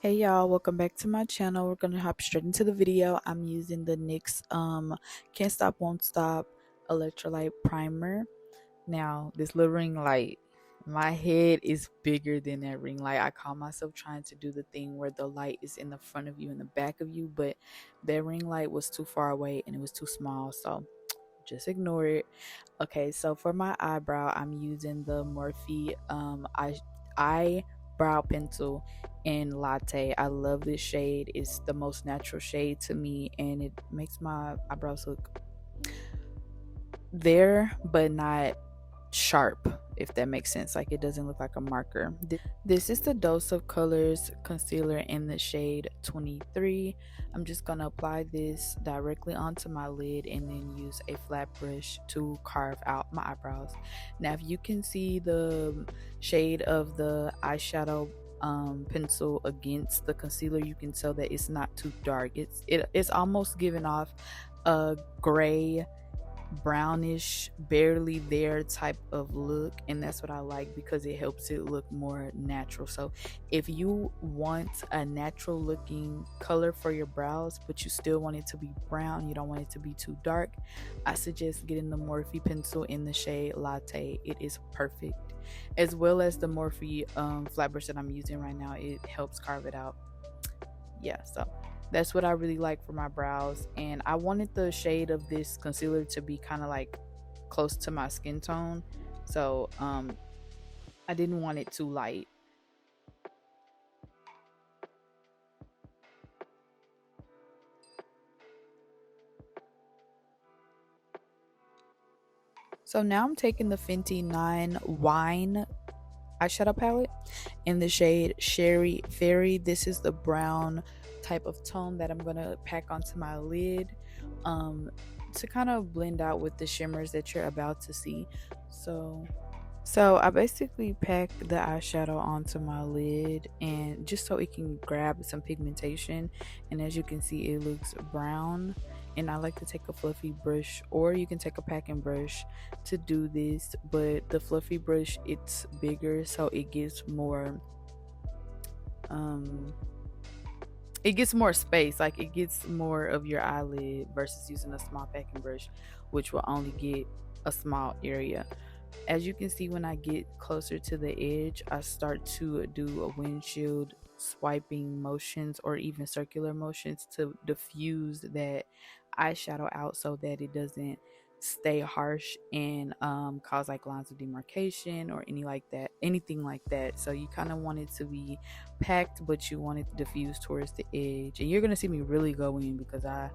Hey y'all, welcome back to my channel. We're gonna hop straight into the video. I'm using the NYX Can't Stop Won't Stop electrolyte primer. Now this little ring light, my head is bigger than that ring light. I caught myself trying to do the thing where the light is in the front of you and the back of you, but that ring light was too far away and it was too small, so just ignore it. Okay, so for my eyebrow, I'm using the Morphe eyebrow pencil in Latte. I love this shade. It's the most natural shade to me, and it makes my eyebrows look there, but not sharp, if that makes sense. Like, it doesn't look like a marker. This is the Dose of Colors concealer in the shade 23. I'm just going to apply this directly onto my lid and then use a flat brush to carve out my eyebrows. Now, if you can see the shade of the eyeshadow pencil against the concealer, you can tell that it's not too dark. It's almost giving off a gray, brownish, barely there type of look, and that's what I like because it helps it look more natural. So if you want a natural looking color for your brows but you still want it to be brown, you don't want it to be too dark, I suggest getting the Morphe pencil in the shade Latte. It is perfect, as well as the Morphe flat brush that I'm using right now. It helps carve it out. Yeah, so that's what I really like for my brows, and I wanted the shade of this concealer to be kind of like close to my skin tone, so I didn't want it too light. So now I'm taking the Fenty 9 Wine eyeshadow palette in the shade Sherry Fairy. This is the brown type of tone that I'm gonna pack onto my lid to kind of blend out with the shimmers that you're about to see. So I basically pack the eyeshadow onto my lid, and just so it can grab some pigmentation, and as you can see it looks brown. And I like to take a fluffy brush, or you can take a packing brush to do this, but the fluffy brush, it's bigger, so it gets more space, like it gets more of your eyelid versus using a small packing brush, which will only get a small area. As you can see, when I get closer to the edge, I start to do a windshield swiping motions or even circular motions to diffuse that eyeshadow out so that it doesn't stay harsh and cause like lines of demarcation or anything like that. So you kind of want it to be packed, but you want it to diffuse towards the edge. And you're gonna see me really go in because I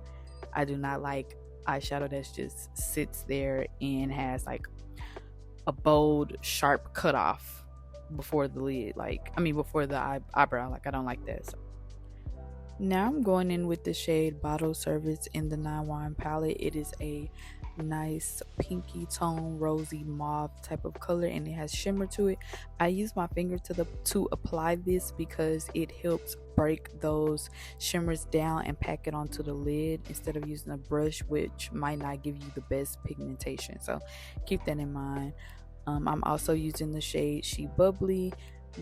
do not like eyeshadow that's just sits there and has like a bold, sharp cutoff before the lid, before the eyebrow. Like, I don't like that. So now I'm going in with the shade Bottle Service in the 9 Wine palette. It is a nice pinky tone, rosy mauve type of color, and it has shimmer to it. I use my finger to apply this because it helps break those shimmers down and pack it onto the lid instead of using a brush, which might not give you the best pigmentation. So keep that in mind. I'm also using the shade She Bubbly.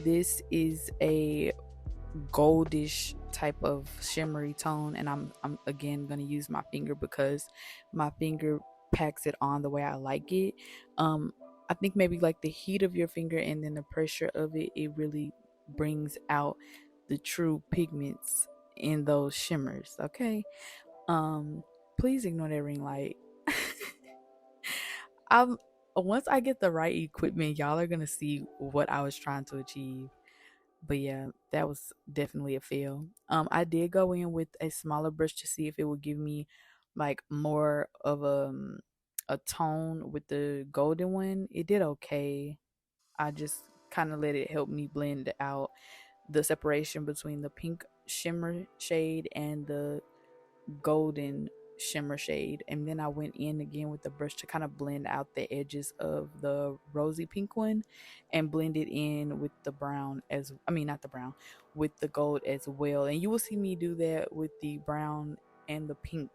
This is a goldish type of shimmery tone, and I'm again gonna use my finger because my finger packs it on the way I like it. I think maybe like the heat of your finger and then the pressure of it really brings out the true pigments in those shimmers. Okay, please ignore that ring light. I'm Once I get the right equipment, y'all are gonna see what I was trying to achieve. But yeah, that was definitely a fail. I did go in with a smaller brush to see if it would give me like more of a tone with the golden one. It did okay. I just kind of let it help me blend out the separation between the pink shimmer shade and the golden shimmer shade, and then I went in again with the brush to kind of blend out the edges of the rosy pink one and blend it in with the brown, as I mean not the brown, with the gold as well. And you will see me do that with the brown and the pink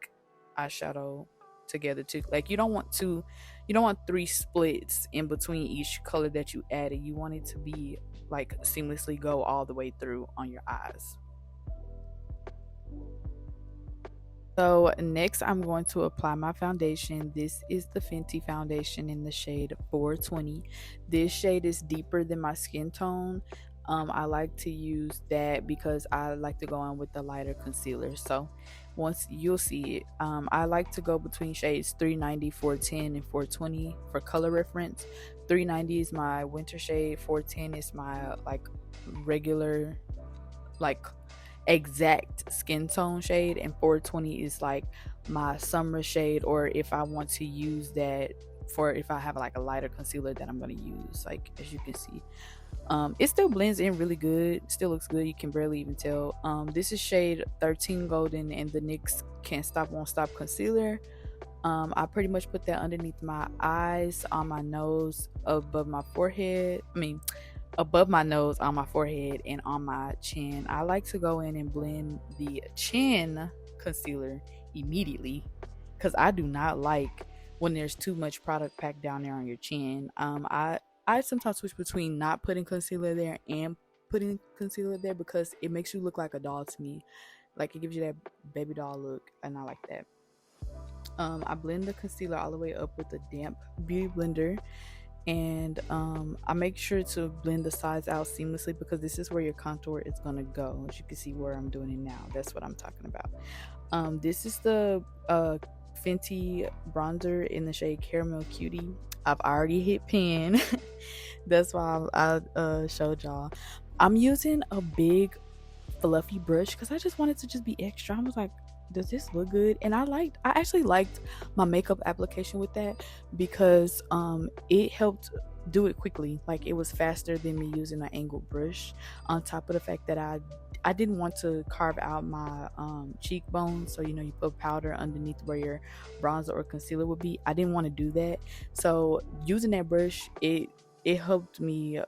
eyeshadow together too. Like, you don't want three splits in between each color that you added. You want it to be like seamlessly go all the way through on your eyes. So next I'm going to apply my foundation. This is the Fenty foundation in the shade 420. This shade is deeper than my skin tone. I like to use that because I like to go on with the lighter concealer. So once you'll see it, I like to go between shades 390, 410, and 420 for color reference. 390 is my winter shade, 410 is my like regular, like exact skin tone shade, and 420 is like my summer shade, or if I want to use that for if I have like a lighter concealer that I'm going to use. Like as you can see, it still blends in really good, still looks good, you can barely even tell. This is shade 13 golden and the NYX can't stop won't stop concealer. I pretty much put that underneath my eyes, on my nose, above my forehead, above my nose, on my forehead, and on my chin. I like to go in and blend the chin concealer immediately because I do not like when there's too much product packed down there on your chin. I sometimes switch between not putting concealer there and putting concealer there because it makes you look like a doll to me. Like it gives you that baby doll look, and I like that. I blend the concealer all the way up with a damp beauty blender, and I make sure to blend the sides out seamlessly because this is where your contour is going to go. As you can see where I'm doing it now, that's what I'm talking about. This is the Fenty bronzer in the shade Caramel Cutie. I've already hit pan. That's why I showed y'all. I'm using a big fluffy brush because I just wanted to just be extra. I was like, does this look good? And I actually liked my makeup application with that because it helped do it quickly. Like it was faster than me using an angled brush, on top of the fact that I didn't want to carve out my cheekbones, so you know you put powder underneath where your bronzer or concealer would be. I didn't want to do that, so using that brush, it helped me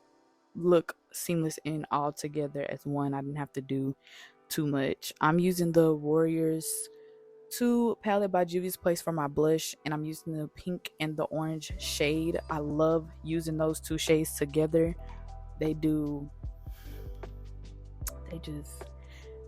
look seamless and all together as one. I didn't have to do too much. I'm using the Warriors 2 palette by Juvia's Place for my blush, and I'm using the pink and the orange shade. I love using those two shades together. They do they just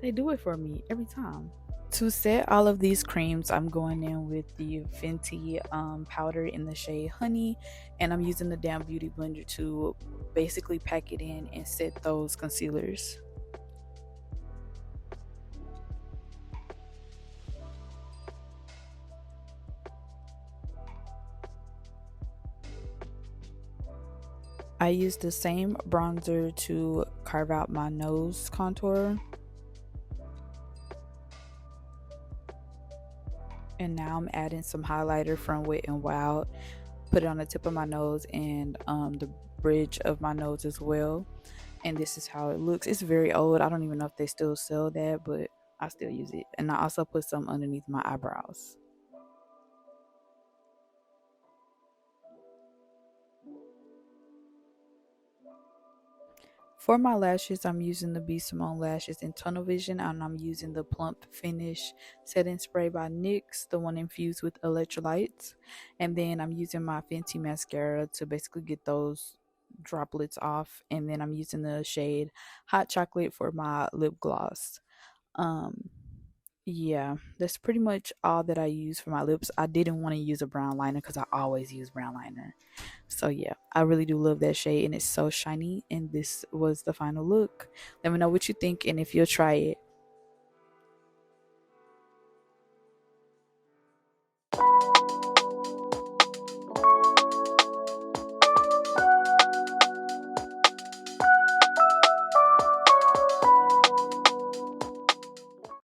they do it for me every time. To set all of these creams, I'm going in with the Fenty powder in the shade Honey, and I'm using the Damn Beauty Blender to basically pack it in and set those concealers. I used the same bronzer to carve out my nose contour. And now I'm adding some highlighter from Wet n Wild. Put it on the tip of my nose and the bridge of my nose as well. And this is how it looks. It's very old. I don't even know if they still sell that, but I still use it. And I also put some underneath my eyebrows. For my lashes, I'm using the Be Simone lashes in Tunnel Vision, and I'm using the Plump Finish setting spray by NYX, the one infused with electrolytes. And then I'm using my Fenty mascara to basically get those droplets off. And then I'm using the shade Hot Chocolate for my lip gloss. Um, yeah, that's pretty much all that I use for my lips. I didn't want to use a brown liner because I always use brown liner. So yeah, I really do love that shade and it's so shiny, and this was the final look. Let me know what you think and if you'll try it.